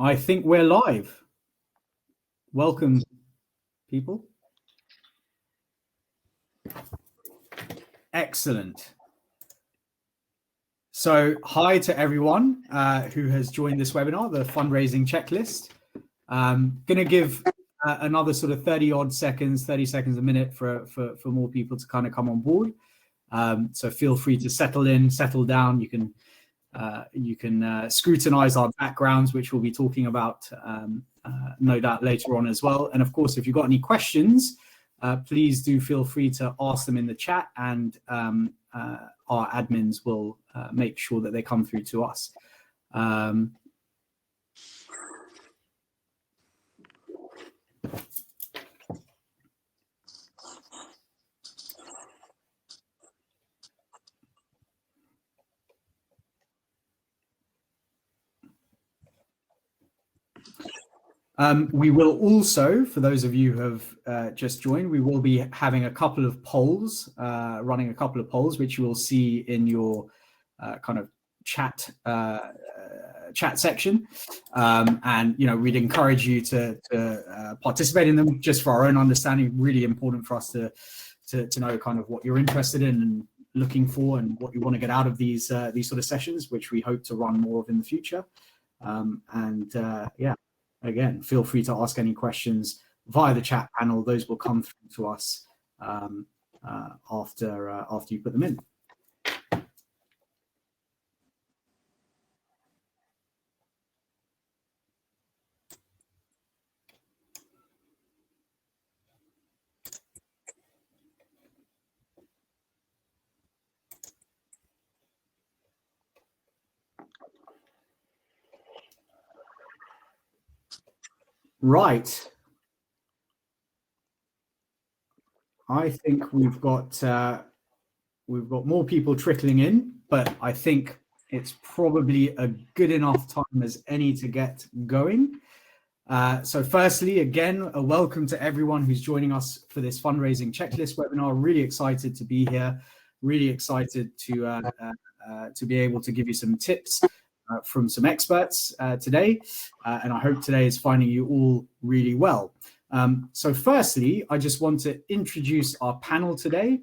I think we're live. Welcome, people. Excellent. So hi to everyone who has joined this webinar, the fundraising checklist. Going to give another sort of 30 seconds a minute for more people to kind of come on board. So feel free to settle in, settle down. You can scrutinize our backgrounds, which we'll be talking about no doubt later on as well. And of course, if you've got any questions, please do feel free to ask them in the chat, and our admins will make sure that they come through to us. We will also, for those of you who have just joined, we will be having a couple of polls, running a couple of polls, which you will see in your kind of chat section. And, you know, we'd encourage you to participate in them just for our own understanding. Really important for us to know kind of what you're interested in and looking for and what you want to get out of these sort of sessions, which we hope to run more of in the future. Yeah. Again, feel free to ask any questions via the chat panel. Those will come through to us after you put them in. Right. I think we've got more people trickling in, but I think it's probably a good enough time as any to get going. So firstly, again, a welcome to everyone who's joining us for this fundraising checklist webinar. Really excited to be here. Really excited to be able to give you some tips from some experts today, and I hope today is finding you all really well. So firstly, I just want to introduce our panel today.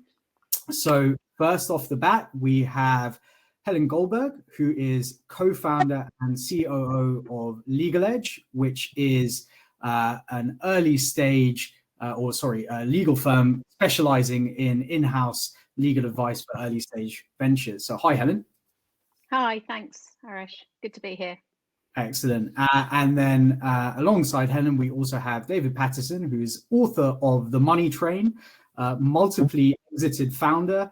So first off the bat, we have Helen Goldberg, who is co-founder and COO of Legaledge, which is an early stage, legal firm specializing in in-house legal advice for early stage ventures. So hi, Helen. Hi, thanks, Aarish. Good to be here. Excellent. And then alongside Helen, we also have David Pattison, who is author of The Money Train, multiply exited founder,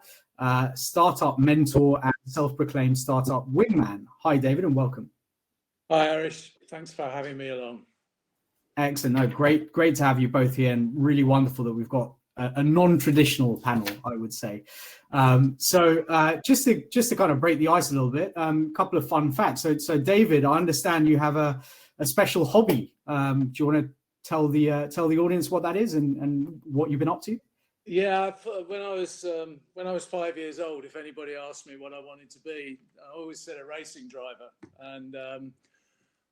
startup mentor, and self-proclaimed startup wingman. Hi, David, and welcome. Hi, Aarish. Thanks for having me along. Excellent. No, great to have you both here, and really wonderful that we've got a non-traditional panel, I would say. So just to kind of break the ice a little bit, a couple of fun facts. So David, I understand you have a special hobby. Do you want to tell the audience what that is and what you've been up to? Yeah, when I was 5 years old, if anybody asked me what I wanted to be, I always said a racing driver. And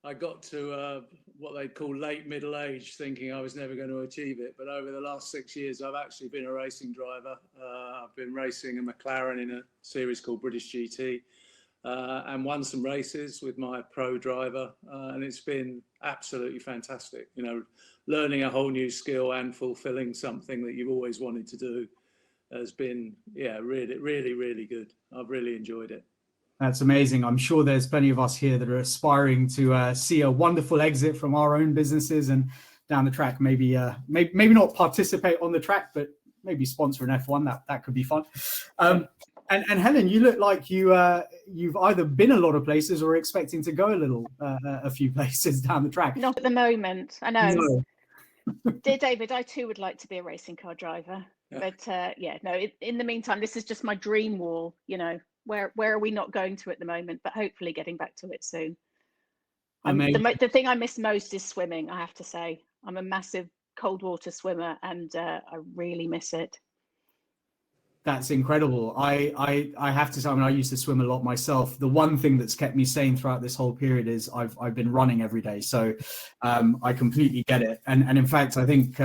I got to what they'd call late middle age, thinking I was never going to achieve it. But over the last 6 years, I've actually been a racing driver. I've been racing a McLaren in a series called British GT, and won some races with my pro driver. And it's been absolutely fantastic. You know, learning a whole new skill and fulfilling something that you've always wanted to do has been, yeah, really, really, really good. I've really enjoyed it. That's amazing. I'm sure there's plenty of us here that are aspiring to see a wonderful exit from our own businesses and down the track, maybe not participate on the track, but maybe sponsor an F1. That could be fun. And Helen, you look like you've either been a lot of places or expecting to go a few places down the track. Not at the moment, I know. No. Dear David, I too would like to be a racing car driver, but in the meantime, this is just my dream wall, you know. Where are we not going to at the moment, but hopefully getting back to it soon. The thing I miss most is swimming, I have to say. I'm a massive cold water swimmer, and I really miss it. That's incredible. I have to say, I mean, I used to swim a lot myself. The one thing that's kept me sane throughout this whole period is I've been running every day. So I completely get it. And in fact, I think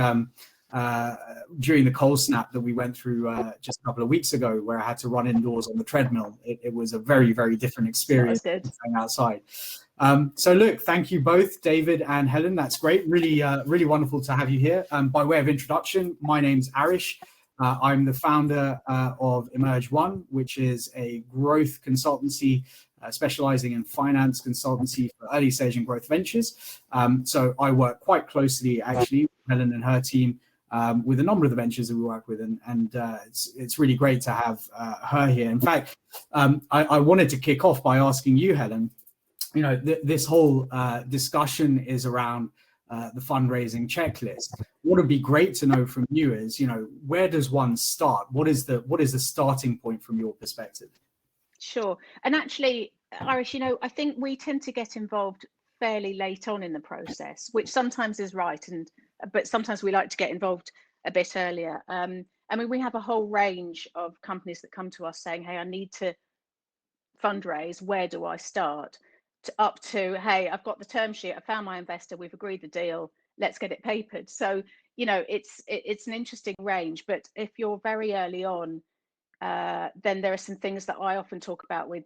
during the cold snap that we went through just a couple of weeks ago, where I had to run indoors on the treadmill, it was a very, very different experience than going outside. So look, thank you both, David and Helen. That's great. Really, really wonderful to have you here. By way of introduction, my name's Aarish. I'm the founder of EmergeONE, which is a growth consultancy specializing in finance consultancy for early stage and growth ventures. So I work quite closely, actually, with Helen and her team with a number of the ventures that we work with, and it's really great to have her here. In fact, I wanted to kick off by asking you, Helen. You know, this whole discussion is around the fundraising checklist. What would be great to know from you is, you know, where does one start? What is the starting point from your perspective? Sure. And actually, Aarish, you know, I think we tend to get involved fairly late on in the process, which sometimes is right, but sometimes we like to get involved a bit earlier. I mean, we have a whole range of companies that come to us saying, hey, I need to fundraise, where do I start? Up to, hey, I've got the term sheet, I found my investor, we've agreed the deal, let's get it papered. So, you know, it's an interesting range, but if you're very early on, then there are some things that I often talk about with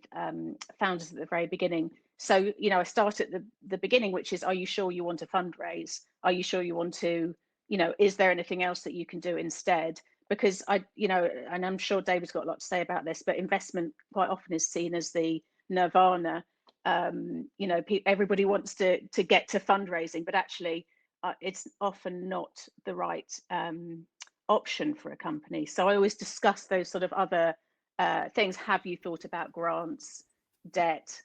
founders at the very beginning. So, you know, I start at the beginning, which is, are you sure you want to fundraise? Are you sure you want to, you know, is there anything else that you can do instead? Because you know, and I'm sure David's got a lot to say about this, but investment quite often is seen as the nirvana. You know, everybody wants to get to fundraising, but actually it's often not the right option for a company. So I always discuss those sort of other things. Have you thought about grants, debt,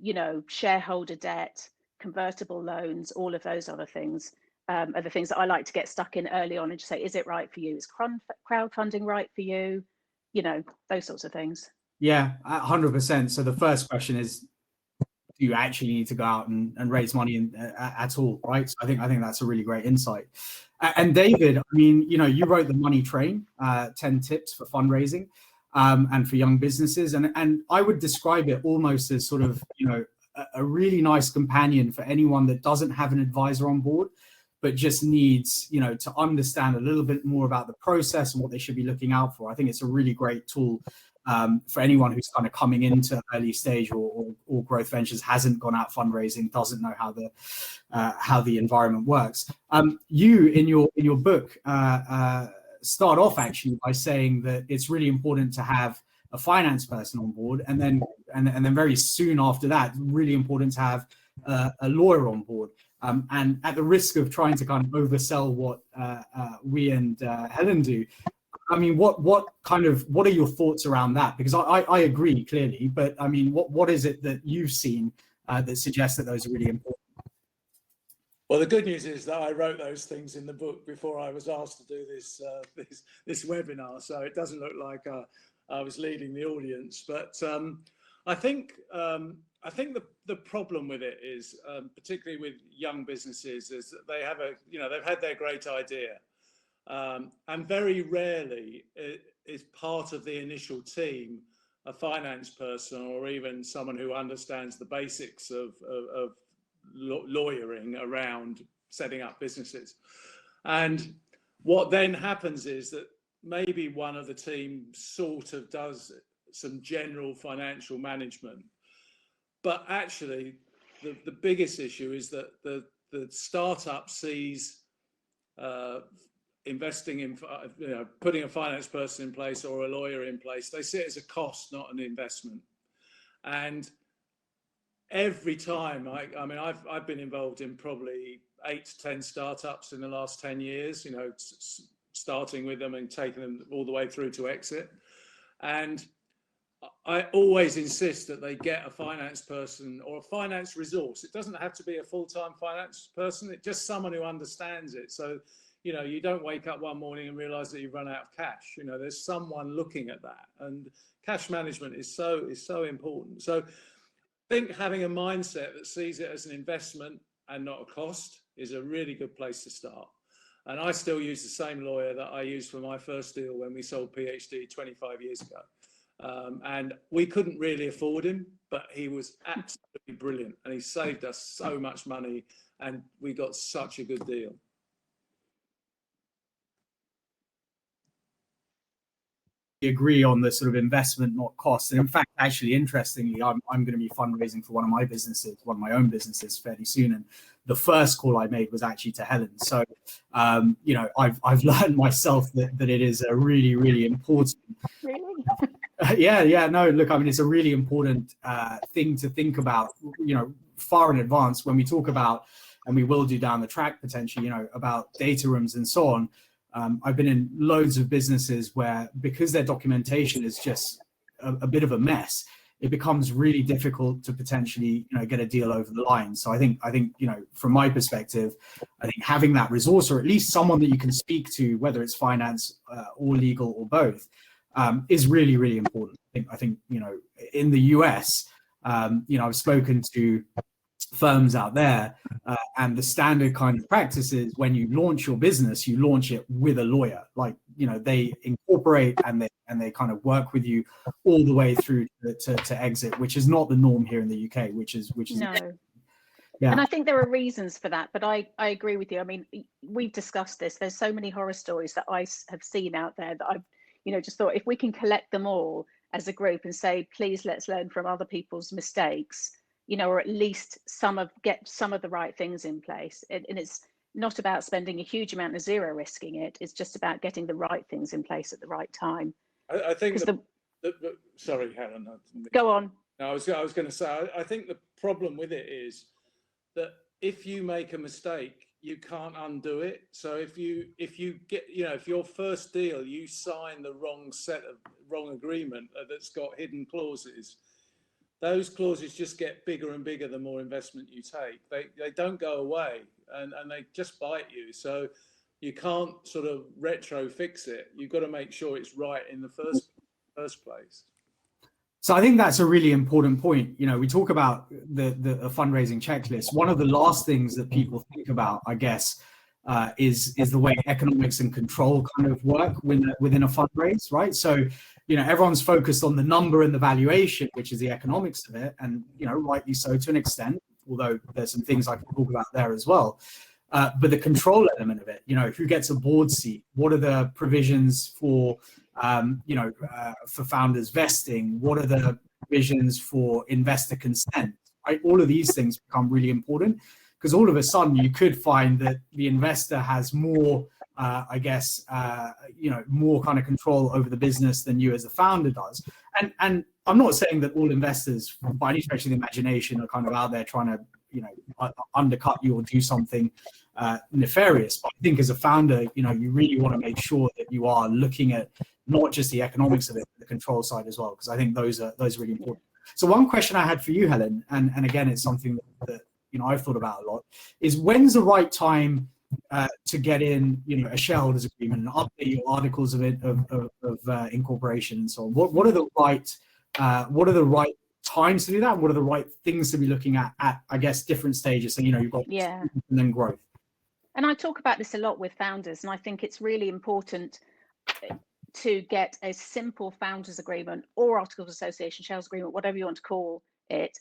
you know, shareholder debt, convertible loans, all of those other things are the things that I like to get stuck in early on and just say, is it right for you? Is crowdfunding right for you? You know, those sorts of things. Yeah, 100%. So the first question is, do you actually need to go out and raise money at all, right? So I think that's a really great insight. And David, I mean, you know, you wrote the Money Train, 10 tips for fundraising and for young businesses, and I would describe it almost as sort of, you know, a really nice companion for anyone that doesn't have an advisor on board, but just needs, you know, to understand a little bit more about the process and what they should be looking out for. I think it's a really great tool for anyone who's kind of coming into early stage or growth ventures, hasn't gone out fundraising, doesn't know how the environment works. You in your book start off actually by saying that it's really important to have a finance person on board, and then very soon after that, really important to have a lawyer on board. And at the risk of trying to kind of oversell what we and Helen do, I mean, what are your thoughts around that? Because I agree clearly, but I mean, what is it that you've seen that suggests that those are really important? Well, the good news is that I wrote those things in the book before I was asked to do this webinar, so it doesn't look like I was leading the audience. But I think the problem with it is, particularly with young businesses, is that they have they've had their great idea. And very rarely is part of the initial team a finance person or even someone who understands the basics of lawyering around setting up businesses. And what then happens is that maybe one of the team sort of does some general financial management, but actually the biggest issue is that the startup sees investing in, you know, putting a finance person in place or a lawyer in place, they see it as a cost, not an investment. And every time, I mean, I've been involved in probably 8 to 10 startups in the last 10 years, you know, starting with them and taking them all the way through to exit. And I always insist that they get a finance person or a finance resource. It doesn't have to be a full-time finance person. It's just someone who understands it. So, you know, you don't wake up one morning and realize that you've run out of cash. You know, there's someone looking at that, and cash management is so important. So I think having a mindset that sees it as an investment and not a cost is a really good place to start. And I still use the same lawyer that I used for my first deal when we sold PhD 25 years ago. And we couldn't really afford him, but he was absolutely brilliant, and he saved us so much money, and we got such a good deal. Agree on the sort of investment, not cost. And in fact, actually, interestingly, I'm going to be fundraising for one of my own businesses fairly soon. And the first call I made was actually to Helen. So, you know, I've learned myself that it is a really, really important. Really? Yeah. No, look, I mean, it's a really important thing to think about, you know, far in advance when we talk about, and we will do down the track potentially, you know, about data rooms and so on. I've been in loads of businesses where, because their documentation is just a bit of a mess, it becomes really difficult to potentially, you know, get a deal over the line. So I think, you know, from my perspective, I think having that resource, or at least someone that you can speak to, whether it's finance or legal or both, is really, really important. I think, you know, in the US, you know, I've spoken to firms out there, and the standard kind of practice is when you launch your business, you launch it with a lawyer. Like, you know, they incorporate and they kind of work with you all the way through to exit, which is not the norm here in the UK, which is no. Yeah. And I think there are reasons for that, but I agree with you. I mean, we've discussed this. There's so many horror stories that I have seen out there that I've, you know, just thought if we can collect them all as a group and say, please, let's learn from other people's mistakes, you know, or at least get some of the right things in place. And it's not about spending a huge amount of zero risking it. It's just about getting the right things in place at the right time. I think sorry, Helen. Go on. No, I was going to say, I think the problem with it is that if you make a mistake, you can't undo it. So if you get, you know, if your first deal, you sign the wrong agreement that's got hidden clauses, those clauses just get bigger and bigger the more investment you take. They don't go away, and they just bite you. So you can't sort of retro fix it. You've got to make sure it's right in the first place. So I think that's a really important point. You know, we talk about the fundraising checklist. One of the last things that people think about, I guess, is the way economics and control kind of work within a fundraise, right? So, you know, everyone's focused on the number and the valuation, which is the economics of it, and, you know, rightly so to an extent, although there's some things I can talk about there as well. But the control element of it, you know, who gets a board seat? What are the provisions for, you know, for founders vesting? What are the provisions for investor consent? Right? All of these things become really important, because all of a sudden you could find that the investor has more, I guess, you know, more kind of control over the business than you as a founder does. And I'm not saying that all investors, by any stretch of the imagination, are kind of out there trying to, you know, undercut you or do something nefarious. But I think as a founder, you know, you really want to make sure that you are looking at not just the economics of it, but the control side as well, because I think those are really important. So one question I had for you, Helen, and again, it's something that you know, I've thought about a lot, is when's the right time to get in, you know, a shareholders agreement and update your articles of incorporation and so on? What are the right times to do that? What are the right things to be looking at I guess, different stages? So, you know, you've got and then growth. And I talk about this a lot with founders, and I think it's really important to get a simple founders agreement or articles of association, shareholders agreement, whatever you want to call it.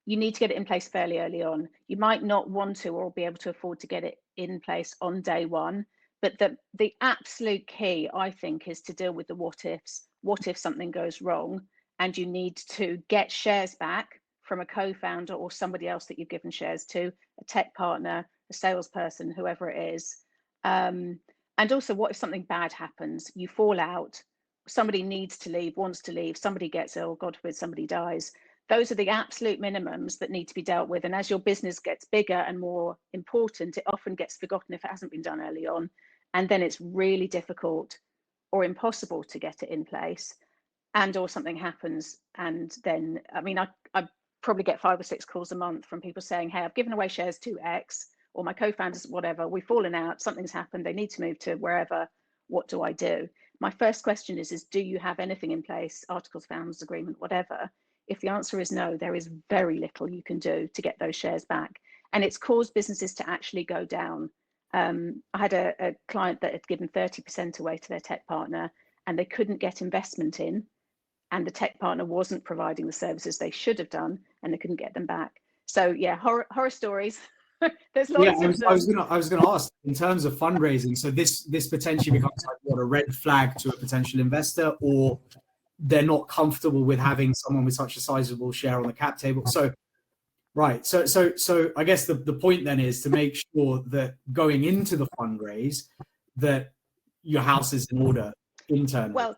You need to get it in place fairly early on. You might not want to or be able to afford to get it in place on day one, but the absolute key, I think, is to deal with the what ifs. What if something goes wrong and you need to get shares back from a co-founder or somebody else that you've given shares to, a tech partner, a salesperson, whoever it is. And also, what if something bad happens? You fall out, somebody needs to leave, wants to leave, somebody gets ill, God forbid somebody dies. Those are the absolute minimums that need to be dealt with. And as your business gets bigger and more important, it often gets forgotten if it hasn't been done early on. And then it's really difficult or impossible to get it in place. And or something happens. And then, I mean, I probably get 5 or 6 calls a month from people saying, hey, I've given away shares to X, or my co-founders, whatever, we've fallen out, something's happened, they need to move to wherever, what do I do? My first question is do you have anything in place, articles, founders agreement, whatever? If the answer is no, there is very little you can do to get those shares back. And it's caused businesses to actually go down. I had a client that had given 30% away to their tech partner, and they couldn't get investment in, and the tech partner wasn't providing the services they should have done, and they couldn't get them back. So yeah, horror stories. There's lots of them. I was gonna ask, in terms of fundraising, so this potentially becomes like what, a red flag to a potential investor, or they're not comfortable with having someone with such a sizable share on the cap table. So right. So I guess the point then is to make sure that going into the fundraise that your house is in order internally. Well,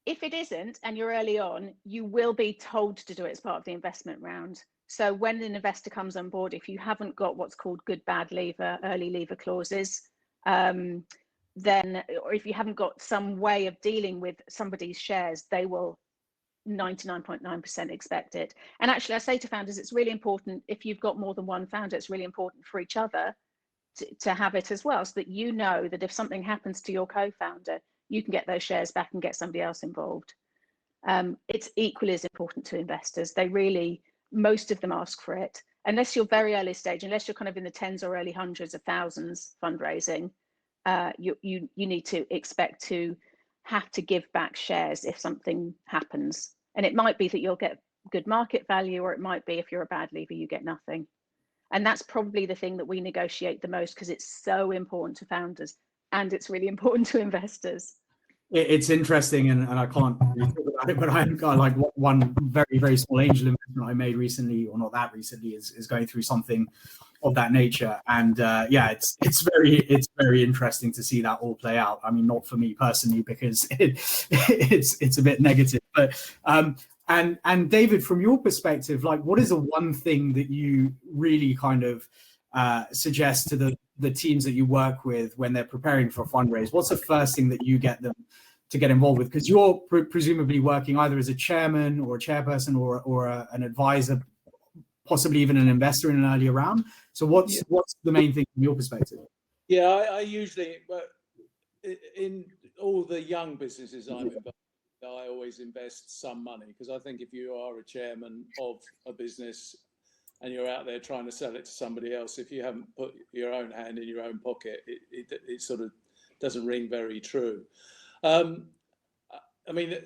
if it isn't and you're early on, you will be told to do it as part of the investment round. So when an investor comes on board, if you haven't got what's called good, bad leaver, early leaver clauses, then, or if you haven't got some way of dealing with somebody's shares, they will 99.9% expect it. And actually, I say to founders, it's really important, if you've got more than one founder, it's really important for each other to have it as well, so that you know that if something happens to your co-founder, you can get those shares back and get somebody else involved. It's equally as important to investors. They really, most of them ask for it, unless you're very early stage, unless you're kind of in the tens or early hundreds of thousands fundraising. You need to expect to have to give back shares if something happens, and it might be that you'll get good market value, or it might be if you're a bad leaver you get nothing. And that's probably the thing that we negotiate the most, because it's so important to founders and it's really important to investors. It's interesting, and I can't really talk about it, but I've got like one very, very small angel investment I made recently, or not that recently, is going through something of that nature. And yeah, it's very interesting to see that all play out. I mean, not for me personally, because it's a bit negative, but and David, from your perspective, like, what is the one thing that you really kind of suggest to the teams that you work with when they're preparing for a fundraise? What's the first thing that you get them to get involved with? Because you're presumably working either as a chairman or a chairperson or an advisor, possibly even an investor in an earlier round. So what's the main thing from your perspective? Yeah, I usually, in all the young businesses I'm involved in, I always invest some money, because I think if you are a chairman of a business and you're out there trying to sell it to somebody else, if you haven't put your own hand in your own pocket, it sort of doesn't ring very true. I mean,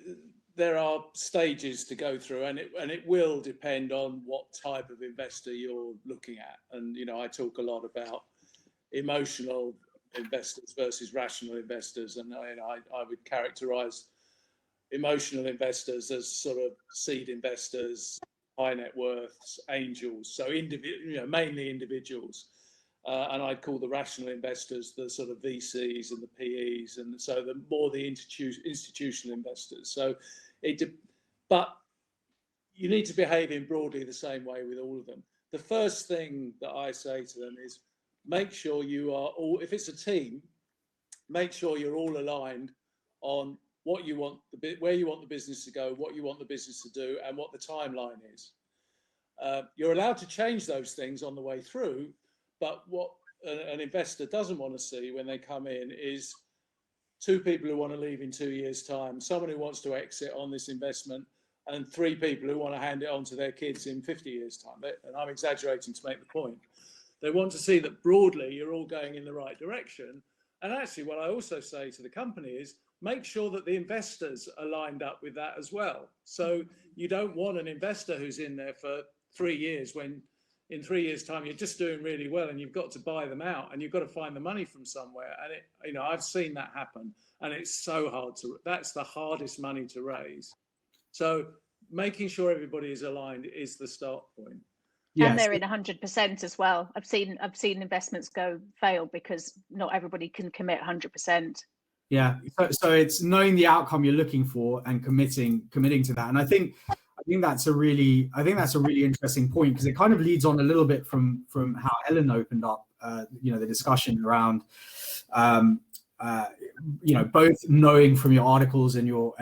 there are stages to go through, and it will depend on what type of investor you're looking at. And, you know, I talk a lot about emotional investors versus rational investors, and I would characterize emotional investors as sort of seed investors, high net worths, angels, so mainly individuals, and I'd call the rational investors the sort of VCs and the PEs, and so the more the institutional investors. So but you need to behave in broadly the same way with all of them. The first thing that I say to them is, make sure you are all, if it's a team, make sure you're all aligned on what you want, where you want the business to go, what you want the business to do, and what the timeline is. You're allowed to change those things on the way through, but what an investor doesn't want to see when they come in is two people who want to leave in 2 years' time, someone who wants to exit on this investment, and three people who want to hand it on to their kids in 50 years' time. And I'm exaggerating to make the point. They want to see that broadly you're all going in the right direction. And actually, what I also say to the company is, make sure that the investors are lined up with that as well. So you don't want an investor who's in there for 3 years, when in 3 years' time you're just doing really well and you've got to buy them out and you've got to find the money from somewhere. And I've seen that happen, and it's so hard that's the hardest money to raise. So making sure everybody is aligned is the start point. Yes. And they're in 100% as well. I've seen investments fail because not everybody can commit 100%. Yeah. So it's knowing the outcome you're looking for and committing to that. And I think that's a really interesting point, because it kind of leads on a little bit from how Helen opened up the discussion around both knowing from your articles and your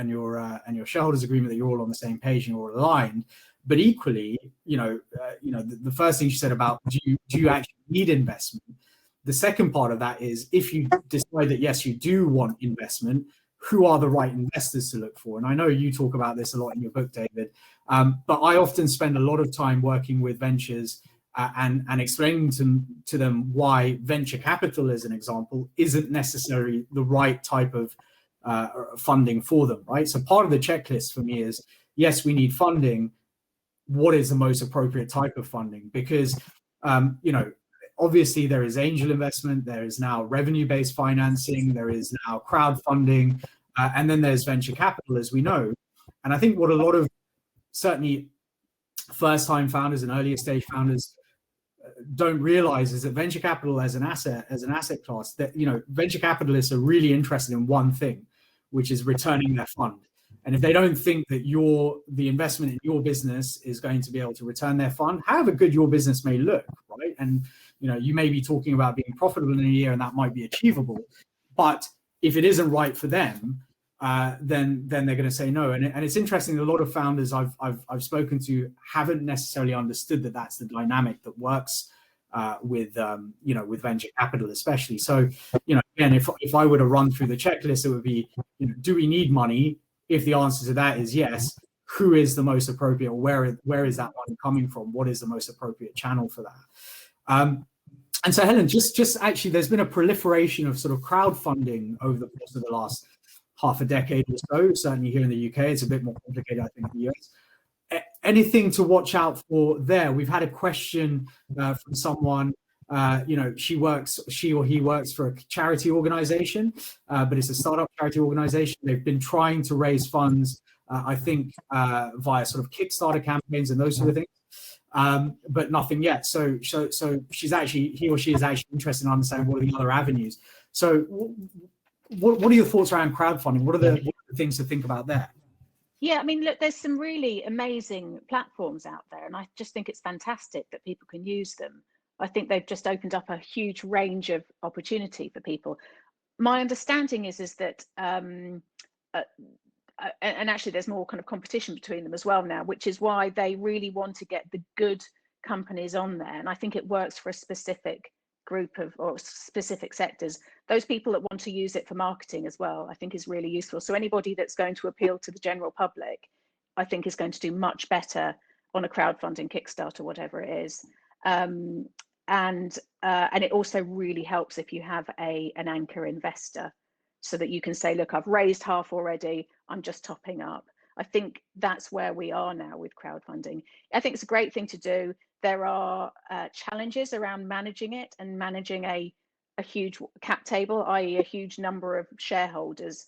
shareholders agreement that you're all on the same page and you're all aligned. But equally, the first thing she said about do you actually need investment? The second part of that is, if you decide that yes, you do want investment, who are the right investors to look for? And I know you talk about this a lot in your book, David, but I often spend a lot of time working with ventures and explaining to them why venture capital, as an example, isn't necessarily the right type of funding for them, right? So part of the checklist for me is, yes, we need funding. What is the most appropriate type of funding? Because, obviously there is angel investment, there is now revenue-based financing, there is now crowdfunding, and then there's venture capital, as we know. And I think what a lot of certainly first-time founders and earlier stage founders don't realize is that venture capital as an asset class, that venture capitalists are really interested in one thing, which is returning their fund. And if they don't think that the investment in your business is going to be able to return their fund, however good your business may look, right? And you may be talking about being profitable in a year, and that might be achievable, but if it isn't right for them, then they're going to say no. And it's interesting. A lot of founders I've spoken to haven't necessarily understood that that's the dynamic that works with venture capital, especially. So again, if I were to run through the checklist, it would be, do we need money? If the answer to that is yes, who is the most appropriate? Where is that money coming from? What is the most appropriate channel for that? And so, Helen, just actually, there's been a proliferation of sort of crowdfunding over the course of the last half a decade or so. Certainly here in the UK, it's a bit more complicated, I think, in the US. Anything to watch out for there? We've had a question from someone. She or he works for a charity organization, but it's a startup charity organization. They've been trying to raise funds, I think, via sort of Kickstarter campaigns and those sort of things. But nothing yet. So he or she is actually interested in understanding what are the other avenues. So what are your thoughts around crowdfunding? What are the things to think about there? Yeah, I mean, look, there's some really amazing platforms out there, and I just think it's fantastic that people can use them. I think they've just opened up a huge range of opportunity for people. My understanding is that and actually there's more kind of competition between them as well now, which is why they really want to get the good companies on there. And I think it works for a specific group of or specific sectors. Those people that want to use it for marketing as well, I think is really useful. So anybody that's going to appeal to the general public, I think is going to do much better on a crowdfunding, Kickstarter, whatever it is. And it also really helps if you have an anchor investor, so that you can say, look, I've raised half already, I'm just topping up. I think that's where we are now with crowdfunding. I think it's a great thing to do. There are challenges around managing it and managing a huge cap table, i.e. a huge number of shareholders.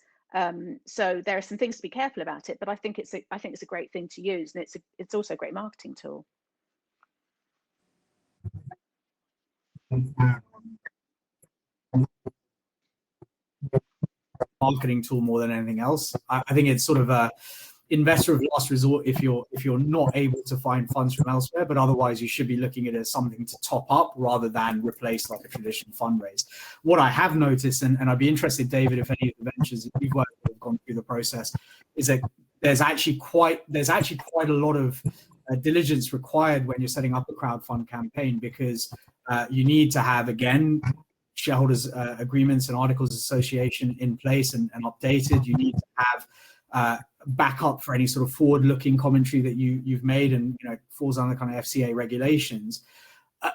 So there are some things to be careful about it, but I think it's a great thing to use, and it's also a great marketing tool. Marketing tool more than anything else. I think it's sort of a investor of last resort if you're not able to find funds from elsewhere, but otherwise you should be looking at it as something to top up rather than replace like a traditional fundraise. What I have noticed, and I'd be interested, David, if any of the ventures that you've worked with have gone through the process, is that there's actually quite a lot of diligence required when you're setting up a crowdfund campaign, because you need to have, again, shareholders agreements and articles of association in place and updated. You need to have backup for any sort of forward-looking commentary that you've made, and falls under kind of FCA regulations.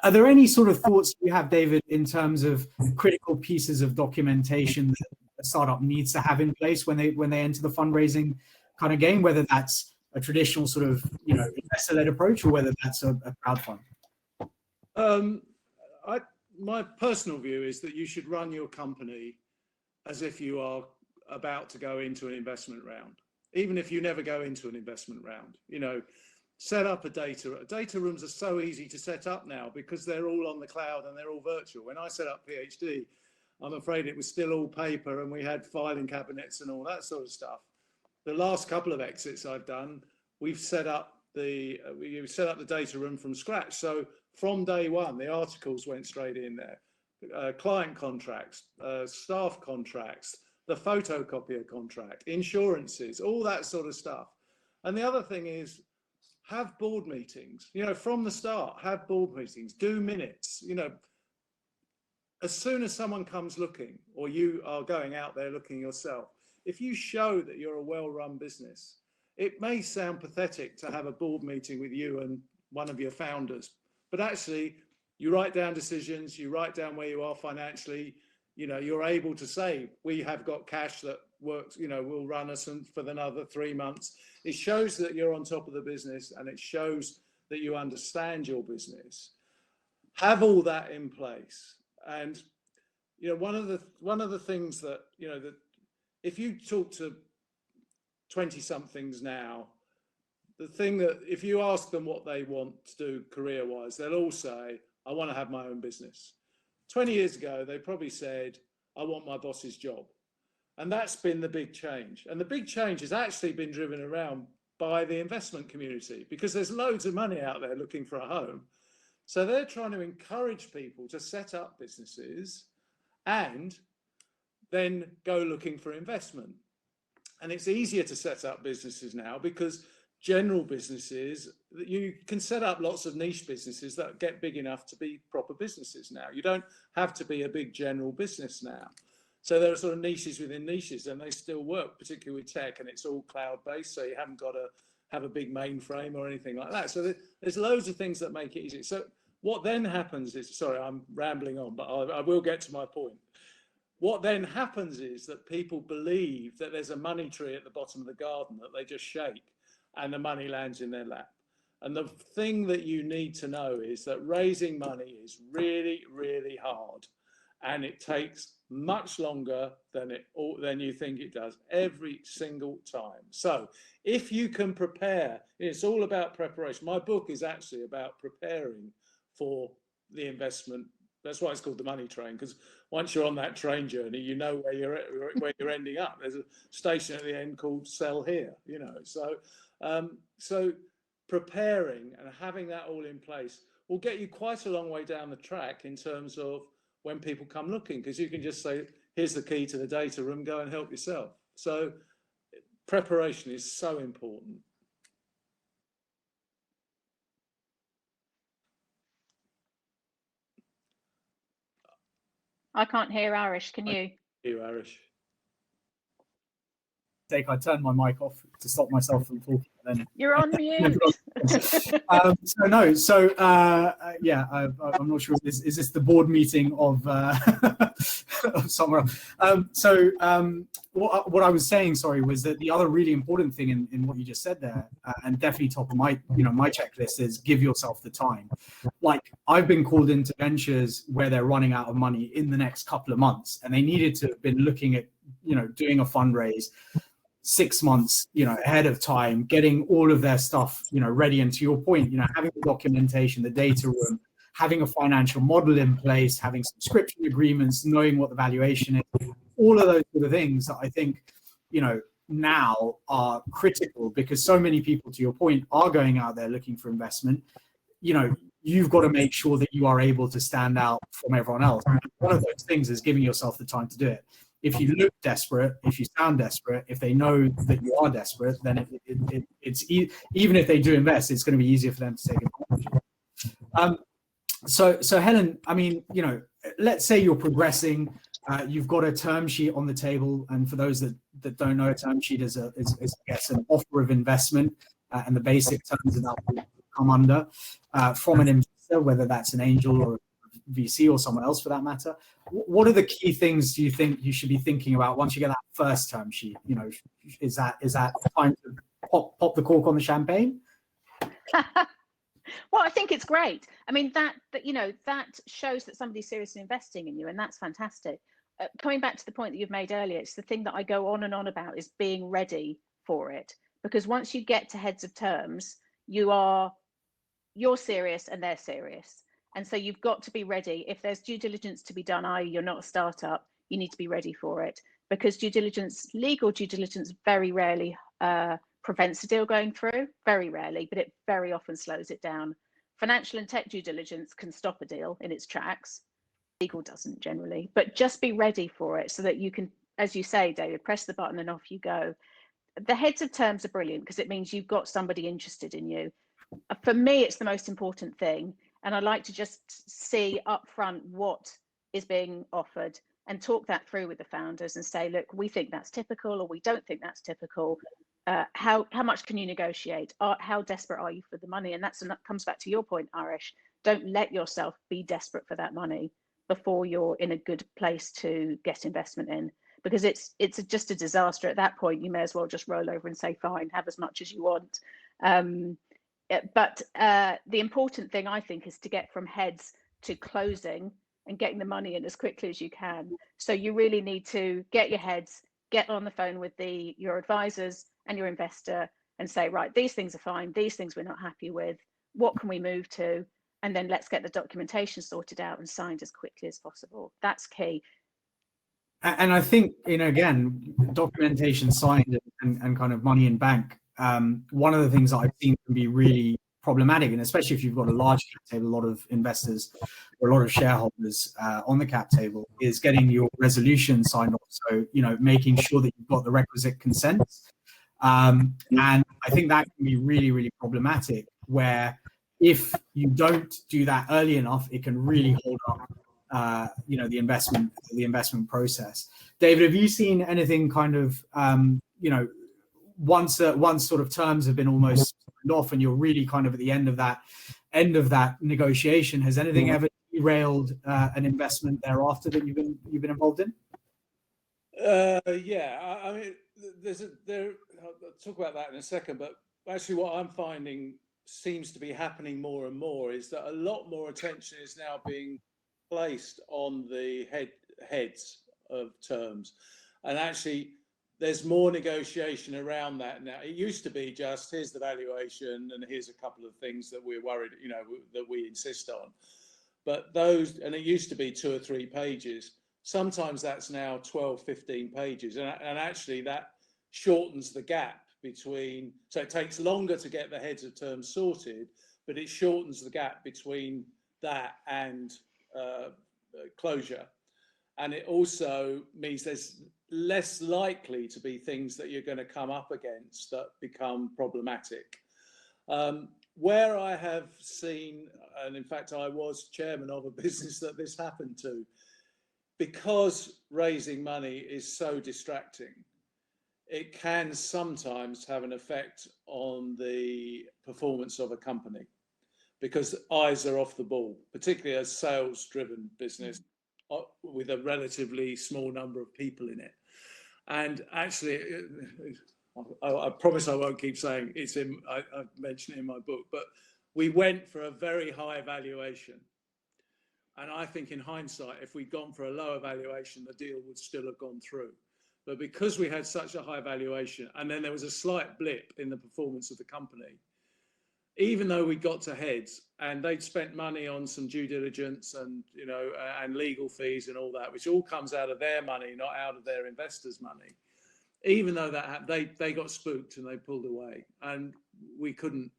Are there any sort of thoughts you have, David, in terms of critical pieces of documentation that a startup needs to have in place when they enter the fundraising kind of game, whether that's a traditional sort of investor-led approach or whether that's a crowdfund? My personal view is that you should run your company as if you are about to go into an investment round, even if you never go into an investment round. Set up a data rooms are so easy to set up now because they're all on the cloud and they're all virtual. When I set up PhD, I'm afraid it was still all paper, and we had filing cabinets and all that sort of stuff. The last couple of exits I've done, we've set up the data room from scratch. So from day one, the articles went straight in there, client contracts, staff contracts, the photocopier contract, insurances, all that sort of stuff. And the other thing is, have board meetings, from the start, have board meetings, do minutes, as soon as someone comes looking, or you are going out there looking yourself, if you show that you're a well-run business, it may sound pathetic to have a board meeting with you and one of your founders, but actually you write down decisions, you write down where you are financially, you know, you're able to say, we have got cash that works, you know, will run us for another 3 months. It shows that you're on top of the business, and it shows that you understand your business. Have all that in place. And, you know, one of the things that, you know, that if you talk to 20-somethings now, the thing that if you ask them what they want to do career-wise, they'll all say, I want to have my own business. 20 years ago, they probably said, I want my boss's job. And that's been the big change. And the big change has actually been driven around by the investment community, because there's loads of money out there looking for a home. So they're trying to encourage people to set up businesses and then go looking for investment. And it's easier to set up businesses now because general businesses, you can set up lots of niche businesses that get big enough to be proper businesses now. You don't have to be a big general business now. So there are sort of niches within niches, and they still work, particularly with tech, and it's all cloud-based, so you haven't got to have a big mainframe or anything like that. So there's loads of things that make it easy. So what then happens is, sorry, I'm rambling on, but I will get to my point. What then happens is that people believe that there's a money tree at the bottom of the garden that they just shake and the money lands in their lap. And the thing that you need to know is that raising money is really, really hard, and it takes much longer than you think it does every single time. So if you can prepare, it's all about preparation. My book is actually about preparing for the investment. That's why it's called the money train, because once you're on that train journey, you know where you're ending up. There's a station at the end called Sell Here, you know. So preparing and having that all in place will get you quite a long way down the track in terms of when people come looking, because you can just say, here's the key to the data room, go and help yourself. So preparation is so important. I can't hear Aarish. Can you? You, Aarish. I turned my mic off to stop myself from talking. Then you're on mute. Yeah, I'm not sure. Is this the board meeting of, of somewhere else? What I was saying, sorry, was that the other really important thing in what you just said there, and definitely top of my checklist, is give yourself the time. Like, I've been called into ventures where they're running out of money in the next couple of months, and they needed to have been looking at, doing a fundraise 6 months, ahead of time, getting all of their stuff, ready. And to your point, having the documentation, the data room, having a financial model in place, having subscription agreements, knowing what the valuation is, all of those sort of things that I think, now are critical, because so many people, to your point, are going out there looking for investment. You've got to make sure that you are able to stand out from everyone else. One of those things is giving yourself the time to do it. If you look desperate, if you sound desperate, if they know that you are desperate, then even if they do invest, it's going to be easier for them to take advantage. So Helen, I mean, let's say you're progressing, you've got a term sheet on the table, and for those that don't know, a term sheet is I guess an offer of investment, and the basic terms that will come under from an investor, whether that's an angel or a VC or someone else for that matter. What are the key things do you think you should be thinking about once you get that first term sheet? Is that time to pop the cork on the champagne? Well, I think it's great. I mean, that shows that somebody's seriously investing in you, and that's fantastic. Coming back to the point that you've made earlier, it's the thing that I go on and on about, is being ready for it. Because once you get to heads of terms, you're serious and they're serious. And so you've got to be ready. If there's due diligence to be done, i.e. you're not a startup, you need to be ready for it, because legal due diligence very rarely prevents a deal going through, very rarely, but it very often slows it down. Financial and tech due diligence can stop a deal in its tracks. Legal doesn't generally, but just be ready for it so that you can, as you say, David, press the button and off you go. The heads of terms are brilliant because it means you've got somebody interested in you. For me, it's the most important thing. And I like to just see up front what is being offered and talk that through with the founders and say, look, we think that's typical, or we don't think that's typical. How much can you negotiate? How desperate are you for the money? And that comes back to your point, Aarish. don't let yourself be desperate for that money before you're in a good place to get investment in, because it's just a disaster at that point. You may as well just roll over and say, fine, have as much as you want. But the important thing, I think, is to get from heads to closing and getting the money in as quickly as you can. So you really need to get your heads, get on the phone with your advisors and your investor and say, right, these things are fine, these things we're not happy with, what can we move to? And then let's get the documentation sorted out and signed as quickly as possible. That's key. And I think, again, documentation signed and kind of money in bank, one of the things that I've seen can be really problematic, and especially if you've got a large cap table, a lot of investors or a lot of shareholders on the cap table, is getting your resolution signed off. So, making sure that you've got the requisite consent. And I think that can be really, really problematic, where if you don't do that early enough, it can really hold up the investment process. David, have you seen anything kind of once sort of terms have been almost signed off and you're really kind of at the end of that negotiation, has anything ever derailed an investment thereafter that you've been involved in? Yeah, I mean, I'll talk about that in a second, but actually what I'm finding seems to be happening more and more is that a lot more attention is now being placed on the heads of terms, and actually there's more negotiation around that now. It used to be just, here's the valuation and here's a couple of things that we're worried, that we insist on, but those, and it used to be 2 or 3 pages, sometimes that's now 12, 15 pages, and actually that shortens the gap between, so it takes longer to get the heads of terms sorted, but it shortens the gap between that and closure. And it also means there's less likely to be things that you're going to come up against that become problematic. Where I have seen, and in fact I was chairman of a business that this happened to, because raising money is so distracting, it can sometimes have an effect on the performance of a company, because eyes are off the ball, particularly a sales-driven business with a relatively small number of people in it. And actually, I promise I won't keep saying it's in, I mentioned it in my book, but we went for a very high valuation. And I think in hindsight, if we'd gone for a lower valuation, the deal would still have gone through. But because we had such a high valuation, and then there was a slight blip in the performance of the company, even though we got to heads and they'd spent money on some due diligence and, and legal fees and all that, which all comes out of their money, not out of their investors' money. Even though that happened, they got spooked and they pulled away, and we couldn't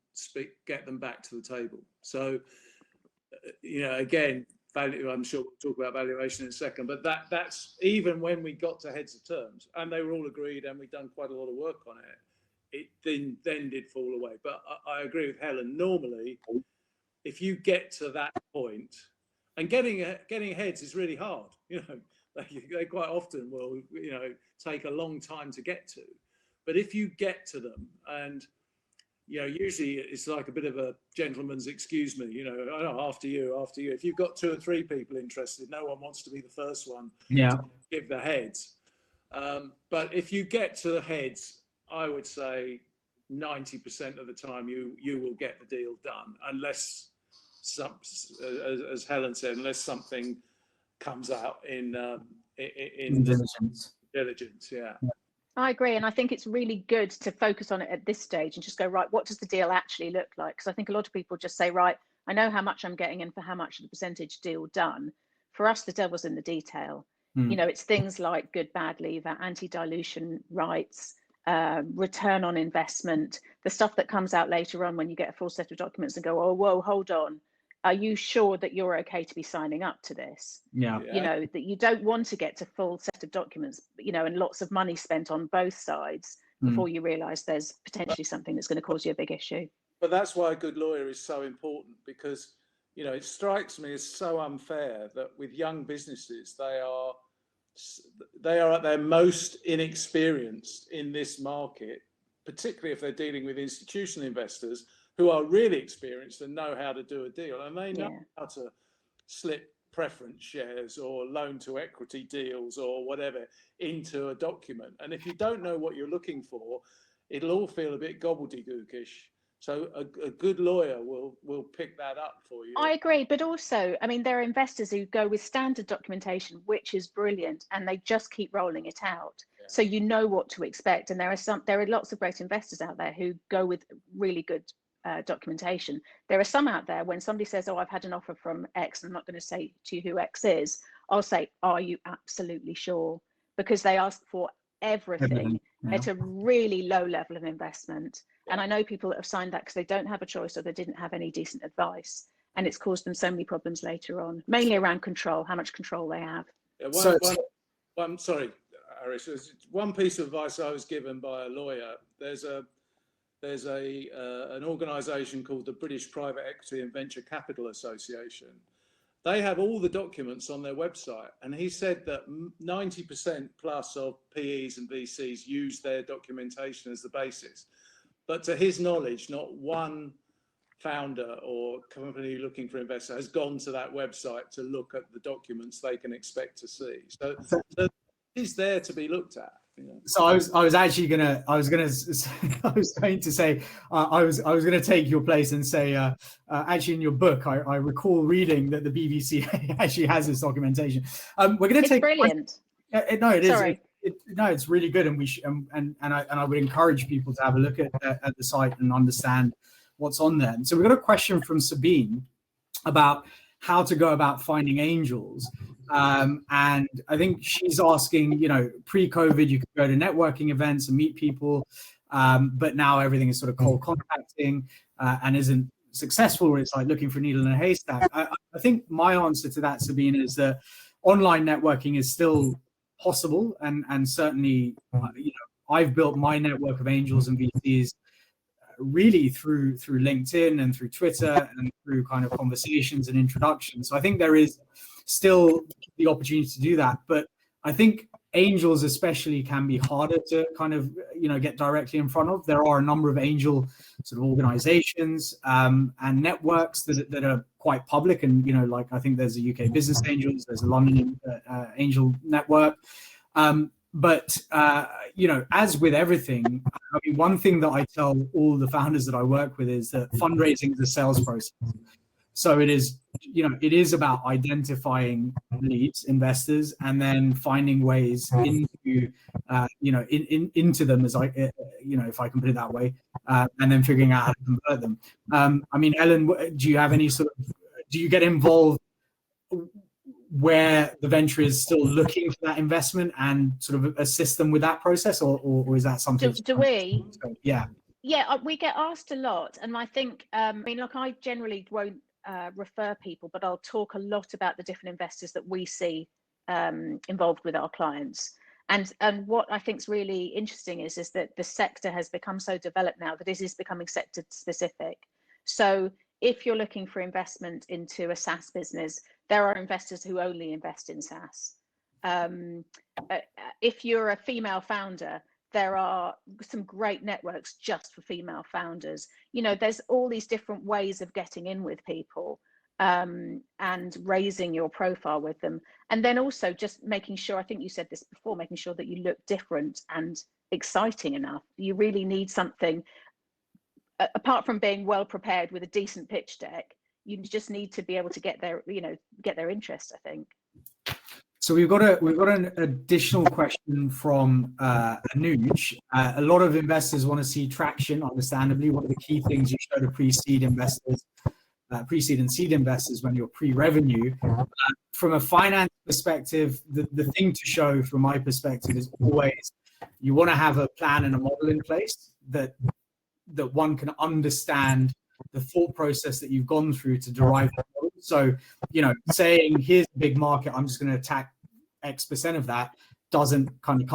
get them back to the table. So, again, value, I'm sure we'll talk about valuation in a second, but that's even when we got to heads of terms and they were all agreed and we'd done quite a lot of work on it, it then did fall away. But I agree with Helen. Normally, if you get to that point, and getting heads is really hard, they quite often will, take a long time to get to. But if you get to them, and usually it's like a bit of a gentleman's excuse me, after you. If you've got 2 or 3 people interested, no one wants to be the first one to give the heads. But if you get to the heads, I would say 90% of the time you will get the deal done, unless as Helen said, unless something comes out in diligence. Yeah. I agree, and I think it's really good to focus on it at this stage and just go, right, what does the deal actually look like? Because I think a lot of people just say, right, I know how much I'm getting in for how much of the percentage deal done. For us, the devil's in the detail. It's things like good, bad leaver, anti-dilution rights, return on investment, the stuff that comes out later on when you get a full set of documents and go, oh, whoa, hold on. Are you sure that you're okay to be signing up to this? Yeah. That you don't want to get to full set of documents, and lots of money spent on both sides before you realize there's potentially something that's going to cause you a big issue. But that's why a good lawyer is so important, because, it strikes me as so unfair that with young businesses, they are at their most inexperienced in this market, particularly if they're dealing with institutional investors who are really experienced and know how to do a deal, and they know how to slip preference shares or loan to equity deals or whatever into a document. And if you don't know what you're looking for, it'll all feel a bit gobbledygookish. So a good lawyer will pick that up for you. I agree, but also, I mean, there are investors who go with standard documentation, which is brilliant, and they just keep rolling it out. Yeah. So you know what to expect. And there are lots of great investors out there who go with really good documentation. There are some out there, when somebody says, "Oh, I've had an offer from X," I'm not going to say to you who X is, I'll say, "Are you absolutely sure?" Because they ask for everything at a really low level of investment. And I know people that have signed that because they don't have a choice or they didn't have any decent advice. And it's caused them so many problems later on, mainly around control, how much control they have. Yeah, sorry, Aarish, there's one piece of advice I was given by a lawyer. There's an organisation called the British Private Equity and Venture Capital Association. They have all the documents on their website, and he said that 90% plus of PEs and VCs use their documentation as the basis. But to his knowledge, not one founder or company looking for investor has gone to that website to look at the documents they can expect to see. So it's there to be looked at. You know? So I was going to say I was going to take your place and say actually in your book I recall reading that the BBC actually has this documentation. We're going to take brilliant. No, it is. Sorry. No, it's really good, and I would encourage people to have a look at the site and understand what's on there. And so we've got a question from Sabine about how to go about finding angels, and I think she's asking, pre-COVID you could go to networking events and meet people, but now everything is sort of cold contacting and isn't successful, or it's like looking for a needle in a haystack. I think my answer to that, Sabine, is that online networking is still possible, and certainly I've built my network of angels and VCs really through LinkedIn and through Twitter and through kind of conversations and introductions. So I think there is still the opportunity to do that, but I think angels especially can be harder to kind of get directly in front of. There are a number of angel sort of organizations and networks that are quite public, and like I think there's a UK Business Angels, there's a London Angel Network, but as with everything, I mean, one thing that I tell all the founders that I work with is that fundraising is a sales process. So it is about identifying leads, investors, and then finding ways into into them, as if I can put it that way, and then figuring out how to convert them. I mean, Helen, do you have any do you get involved where the venture is still looking for that investment and sort of assist them with that process, or is that something? Do we? Yeah, we get asked a lot, and I think I generally won't refer people, but I'll talk a lot about the different investors that we see involved with our clients. And what I think is really interesting is that the sector has become so developed now that it is becoming sector specific. So if you're looking for investment into a SaaS business, there are investors who only invest in SaaS. If you're a female founder, there are some great networks just for female founders. There's all these different ways of getting in with people and raising your profile with them. And then also just making sure, I think you said this before, making sure that you look different and exciting enough. You really need something, apart from being well prepared with a decent pitch deck, you just need to be able to get their interest, I think. So we've got an additional question from Anuj. A lot of investors want to see traction, understandably. One of the key things you show to pre-seed investors, pre-seed and seed investors when you're pre-revenue. From a finance perspective, the thing to show from my perspective is always you want to have a plan and a model in place that one can understand the thought process that you've gone through to derive the model. So, saying here's a big market, I'm just going to attack X% of that doesn't kind of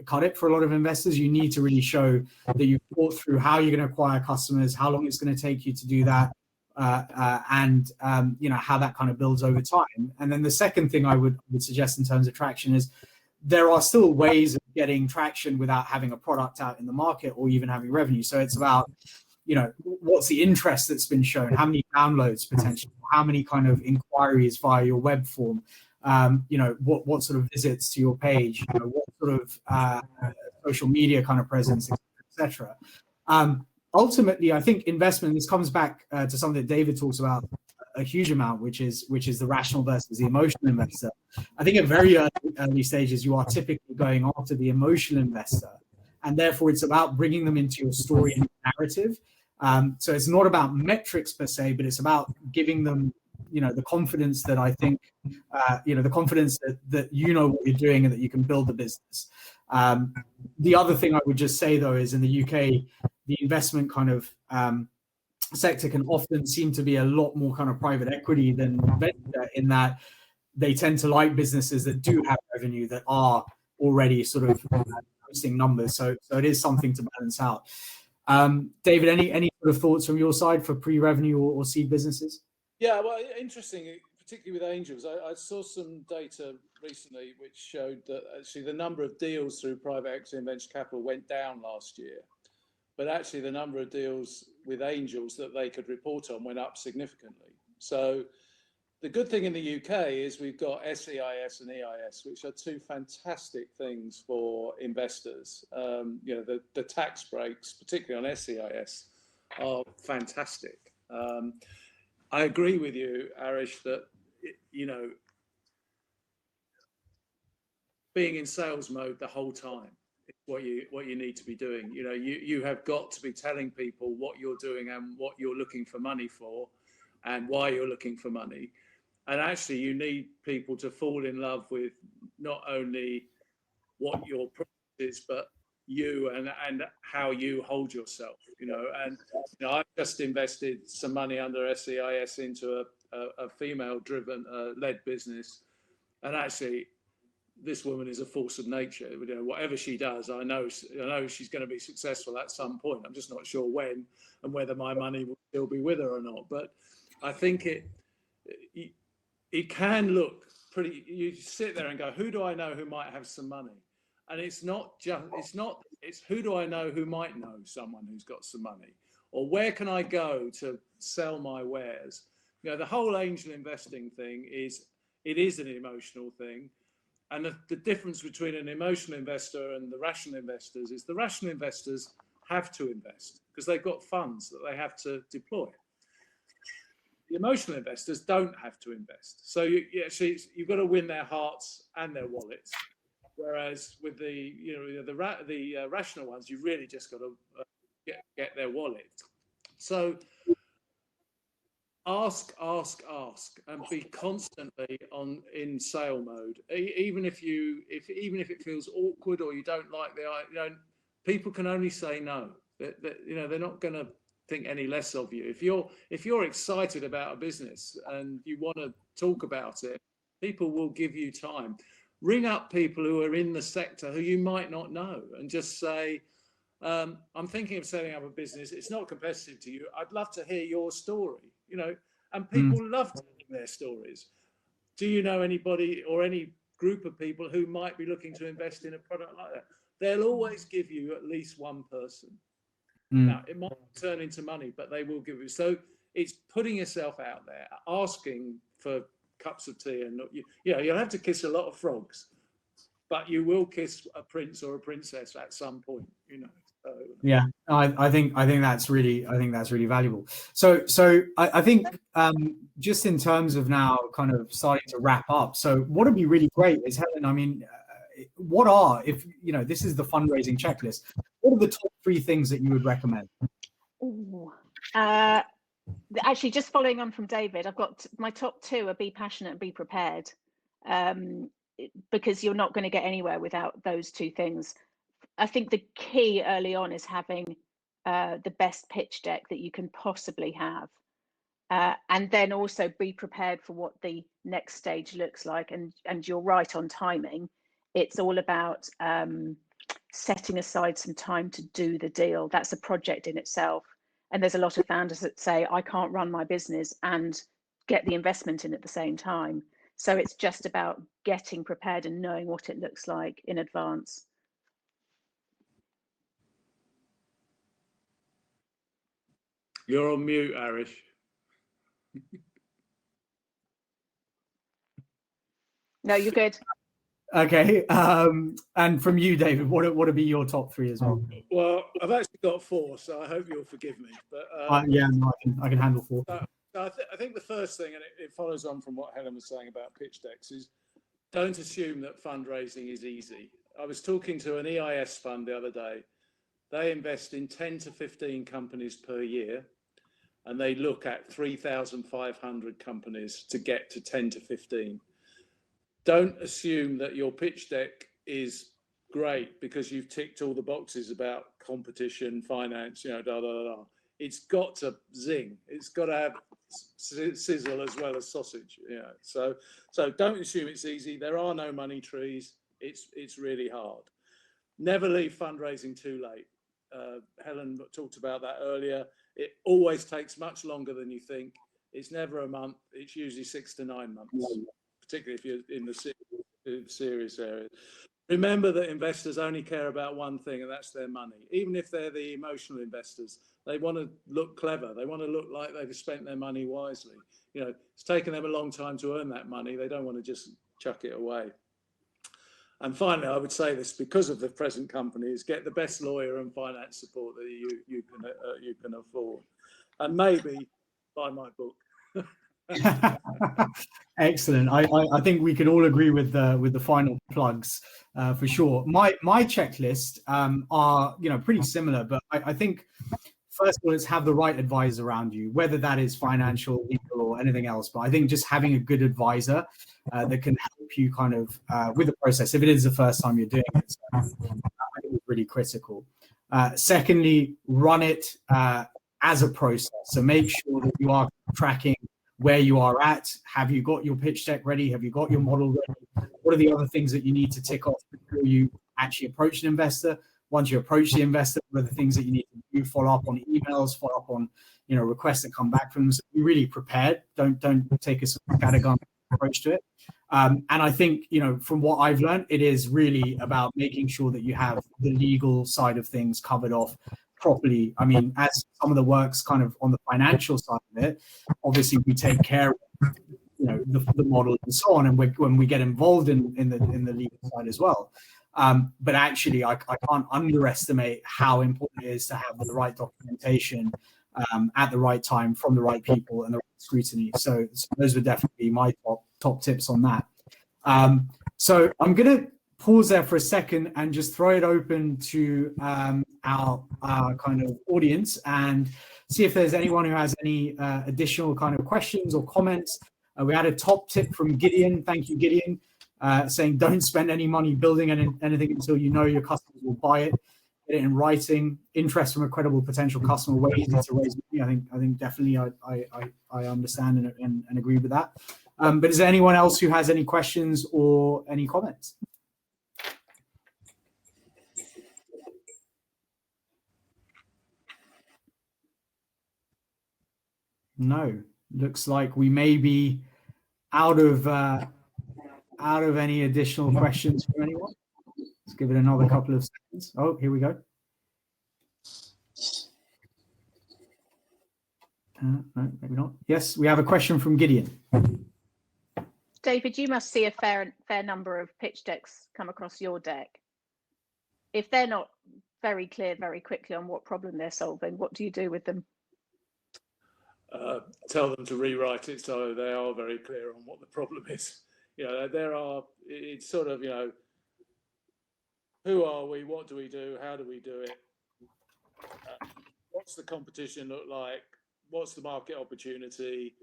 cut it for a lot of investors. You need to really show that you've thought through how you're going to acquire customers, how long it's going to take you to do that, and how that kind of builds over time. And then the second thing I would suggest in terms of traction is there are still ways of getting traction without having a product out in the market or even having revenue. So it's about what's the interest that's been shown, how many downloads potentially, how many kind of inquiries via your web form, what sort of visits to your page, what sort of social media kind of presence, etc. Ultimately, I think investment, this comes back to something that David talks about a huge amount, which is the rational versus the emotional investor. I think at very early stages, you are typically going after the emotional investor, and therefore it's about bringing them into your story and narrative. So it's not about metrics per se, but it's about giving them, the confidence that I think, the confidence that what you're doing and that you can build the business. The other thing I would just say, though, is in the UK, the investment kind of sector can often seem to be a lot more kind of private equity than venture, in that they tend to like businesses that do have revenue, that are already sort of posting numbers. So it is something to balance out. David, any sort of thoughts from your side for pre-revenue or seed businesses? Yeah, well, interesting, particularly with angels. I saw some data recently which showed that actually the number of deals through private equity and venture capital went down last year, but actually the number of deals with angels that they could report on went up significantly. So the good thing in the UK is we've got SEIS and EIS, which are two fantastic things for investors. The tax breaks, particularly on SEIS, are fantastic. I agree with you, Aarish, that being in sales mode the whole time is what you need to be doing. You have got to be telling people what you're doing and what you're looking for money for, and why you're looking for money. And actually, you need people to fall in love with not only what your product is, but you and how you hold yourself. I've just invested some money under SEIS into a female-driven led business, and actually, this woman is a force of nature. Whatever she does, I know she's going to be successful at some point. I'm just not sure when and whether my money will still be with her or not. But I think it can look pretty. You sit there and go, who do I know who might have some money? And it's who do I know who might know someone who's got some money, or where can I go to sell my wares? The whole angel investing thing is an emotional thing. And the difference between an emotional investor and the rational investors is the rational investors have to invest because they've got funds that they have to deploy. The emotional investors don't have to invest. So you've got to win their hearts and their wallets. Whereas with the rational ones, you really just got to get their wallet. So ask, and be constantly in sale mode. Even if it feels awkward or you don't like people can only say no. They're not going to think any less of you. If you're excited about a business and you want to talk about it, people will give you time. Ring up people who are in the sector who you might not know and just say, I'm thinking of setting up a business. It's not competitive to you. I'd love to hear your story, and people love telling their stories. Do you know anybody or any group of people who might be looking to invest in a product like that? They'll always give you at least one person. Now, it might turn into money, but they will give you. So it's putting yourself out there, asking for cups of tea, and you'll have to kiss a lot of frogs, but you will kiss a prince or a princess at some point. Yeah, I think that's really valuable. So I think just in terms of now kind of starting to wrap up. So what would be really great is, Helen, I mean, this is the fundraising checklist, what are the top 3 things that you would recommend? Actually, just following on from David, I've got my top 2 are be passionate and be prepared, because you're not going to get anywhere without those 2 things. I think the key early on is having the best pitch deck that you can possibly have, and then also be prepared for what the next stage looks like. And you're right on timing. It's all about setting aside some time to do the deal. That's a project in itself. And there's a lot of founders that say, I can't run my business and get the investment in at the same time. So it's just about getting prepared and knowing what it looks like in advance. You're on mute, Aarish. No, you're good. Okay. And from you, David, what would be your top three as well? Well, I've actually got four, so I hope you'll forgive me. But yeah, no, I can handle four. I think the first thing, and it follows on from what Helen was saying about pitch decks, is don't assume that fundraising is easy. I was talking to an EIS fund the other day. They invest in 10 to 15 companies per year, and they look at 3,500 companies to get to 10 to 15. Don't assume that your pitch deck is great because you've ticked all the boxes about competition, finance, da, da, da, da. It's got to zing. It's got to have sizzle as well as sausage. So don't assume it's easy. There are no money trees. It's really hard. Never leave fundraising too late. Helen talked about that earlier. It always takes much longer than you think. It's never a month. It's usually 6 to 9 months, particularly if you're in the serious area. Remember that investors only care about one thing, and that's their money. Even if they're the emotional investors, they want to look clever. They want to look like they've spent their money wisely. It's taken them a long time to earn that money. They don't want to just chuck it away. And finally, I would say this because of the present companies: get the best lawyer and finance support that you can afford, and maybe buy my book. Excellent. I think we can all agree with the final plugs for sure. My checklist are pretty similar, but I think first of all, it's have the right advisor around you, whether that is financial, legal, or anything else. But I think just having a good advisor that can help you kind of with the process, if it is the first time you're doing it, so I think it's really critical. Secondly, run it as a process. So make sure that you are tracking where you are at. Have you got your pitch deck ready? Have you got your model ready? What are the other things that you need to tick off before you actually approach an investor? Once you approach the investor, what are the things that you need to do? Follow up on emails, follow up on requests that come back from them. So be really prepared. Don't take a scattergun approach to it. And I think from what I've learned, it is really about making sure that you have the legal side of things covered off properly. I mean, as some of the work's kind of on the financial side of it, obviously we take care of the model and so on, and when we get involved in the legal side as well. But actually, I can't underestimate how important it is to have the right documentation at the right time from the right people and the right scrutiny. So those would definitely be my top tips on that. So I'm going to pause there for a second and just throw it open to our kind of audience and see if there's anyone who has any additional kind of questions or comments. We had a top tip from Gideon. Thank you, Gideon. Saying don't spend any money building anything until you know your customers will buy it. Get it in writing. Interest from a credible potential customer, way easy to raise money. I think definitely I understand and agree with that. But is there anyone else who has any questions or any comments? No. Looks like we may be out of any additional questions from anyone. Let's give it another couple of seconds. Oh, here we go. No, maybe not. Yes, we have a question from Gideon. David, you must see a fair number of pitch decks come across your deck. If they're not very clear very quickly on what problem they're solving, what do you do with them? Tell them to rewrite it so they are very clear on what the problem is. It's sort of, who are we? What do we do? How do we do it? What's the competition look like? What's the market opportunity?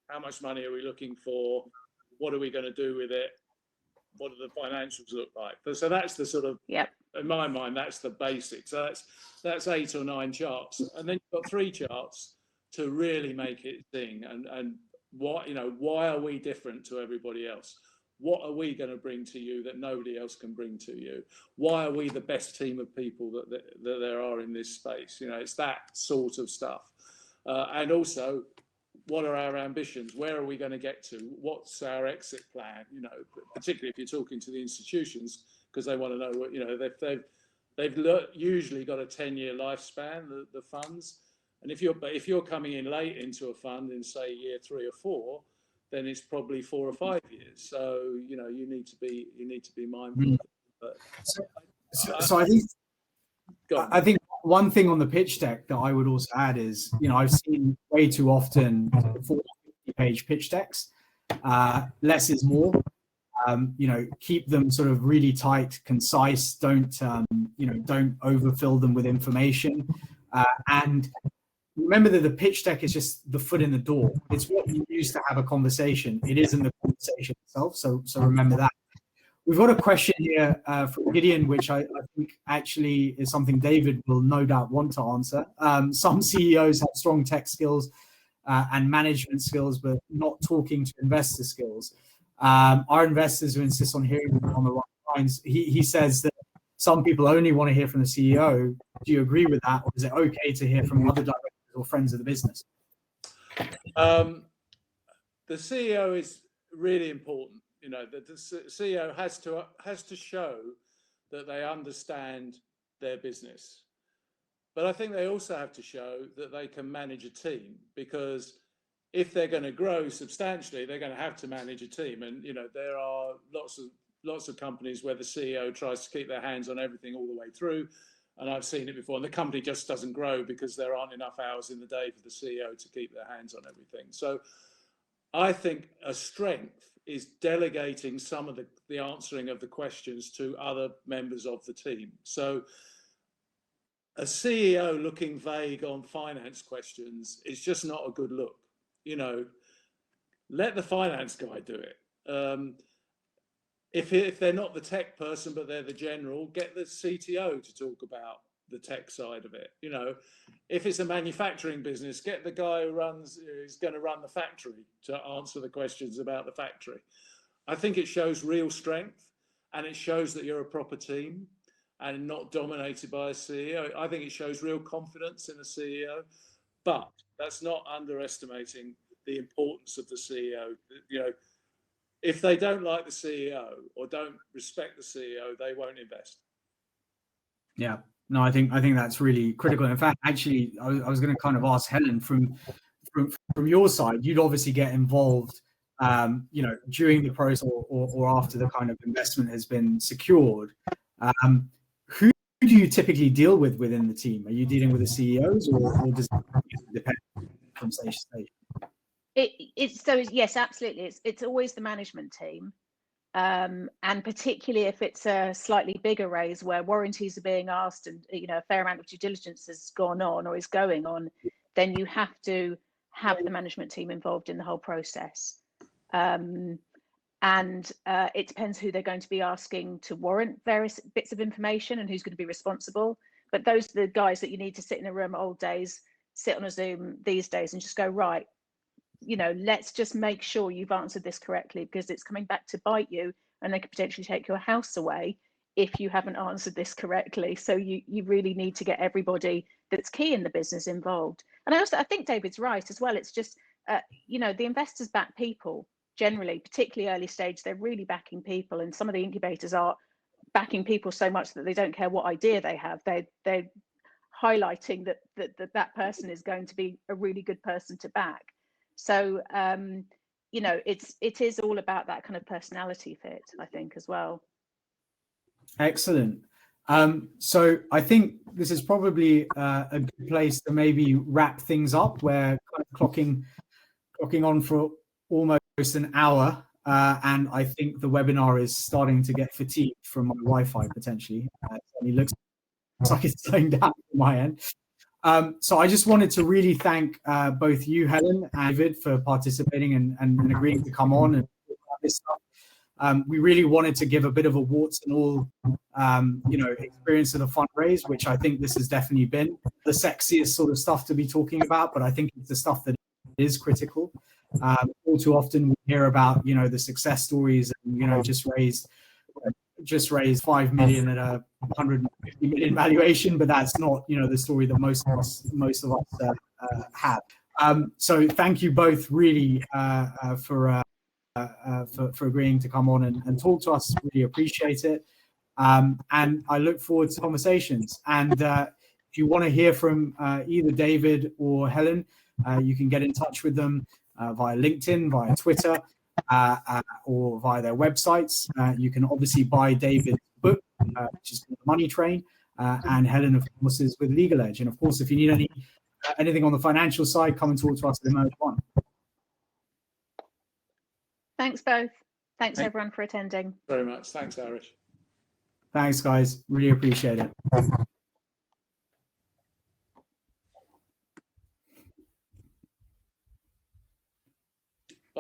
How much money are we looking for? What are we going to do with it? What do the financials look like? So that's the sort of, in my mind, that's the basics. So that's 8 or 9 charts. And then you've got 3 charts to really make it sing. And what, why are we different to everybody else? What are we going to bring to you that nobody else can bring to you? Why are we the best team of people that there are in this space? It's that sort of stuff. And also, what are our ambitions? Where are we going to get to? What's our exit plan? Particularly if you're talking to the institutions, because they want to know what, they've usually got a 10-year lifespan, the funds. And if you're coming in late into a fund in, say, year 3 or 4, then it's probably 4 or 5 years. So you need to be mindful. But so I think one thing on the pitch deck that I would also add is, I've seen way too often 40-page pitch decks. Less is more. Keep them sort of really tight, concise. Don't overfill them with information. And remember that the pitch deck is just the foot in the door. It's what you use to have a conversation. It isn't the conversation itself. So remember that. We've got a question here from Gideon, which I think actually is something David will no doubt want to answer. Some CEOs have strong tech skills and management skills, but not talking to investor skills. Our investors who insist on hearing them on the right lines, he says that some people only want to hear from the CEO. Do you agree with that? Or is it okay to hear from other directors or friends of the business? The CEO is really important. The CEO has to show that they understand their business. But I think they also have to show that they can manage a team, because if they're going to grow substantially, they're going to have to manage a team. And there are lots of companies where the CEO tries to keep their hands on everything all the way through, and I've seen it before. And the company just doesn't grow because there aren't enough hours in the day for the CEO to keep their hands on everything. So I think a strength is delegating some of the answering of the questions to other members of the team. So a CEO looking vague on finance questions is just not a good look. Let the finance guy do it. If they're not the tech person, but they're the general, get the CTO to talk about the tech side of it. If it's a manufacturing business, get the guy who's going to run the factory to answer the questions about the factory. I think it shows real strength, and it shows that you're a proper team and not dominated by a CEO. I think it shows real confidence in a CEO, but that's not underestimating the importance of the CEO. If they don't like the CEO or don't respect the CEO, they won't invest. Yeah, no, I think that's really critical. In fact, actually, I was going to kind of ask Helen from your side. You'd obviously get involved, during the process or after the kind of investment has been secured. Who do you typically deal with within the team? Are you dealing with the CEOs, or does it depend from stage to stage? Yes, absolutely. It's always the management team, and particularly if it's a slightly bigger raise where warranties are being asked and a fair amount of due diligence has gone on or is going on, then you have to have the management team involved in the whole process. And it depends who they're going to be asking to warrant various bits of information and who's going to be responsible. But those are the guys that you need to sit in a room old days, sit on a Zoom these days, and just go, right, let's just make sure you've answered this correctly, because it's coming back to bite you, and they could potentially take your house away if you haven't answered this correctly. So you really need to get everybody that's key in the business involved. And I think David's right as well. It's just, the investors back people generally, particularly early stage. They're really backing people, and some of the incubators are backing people so much that they don't care what idea they have. They're highlighting that person is going to be a really good person to back. So, it is all about that kind of personality fit, I think, as well. Excellent. So I think this is probably a good place to maybe wrap things up. We're kind of clocking on for almost an hour, and I think the webinar is starting to get fatigued from my Wi-Fi potentially. It looks like it's slowing down from my end. So I just wanted to really thank both you, Helen and David, for participating and agreeing to come on and talk about this stuff. We really wanted to give a bit of a warts and all, experience of the fundraise, which I think this has definitely been the sexiest sort of stuff to be talking about, but I think it's the stuff that is critical. All too often we hear about, the success stories and, just raised 5 million at a 150 million valuation, but that's not the story that most of us have. So thank you both really for agreeing to come on and talk to us. Really appreciate it, and I look forward to conversations. And if you want to hear from either David or Helen, you can get in touch with them via LinkedIn, via Twitter, or via their websites. You can obviously buy David's book, which is called The Money Train, and Helen, of course, is with Legaledge. And of course, if you need anything on the financial side, come and talk to us at EmergeONE. Thanks both. Thanks everyone for attending. Very much. Thanks, Aarish. Thanks, guys. Really appreciate it.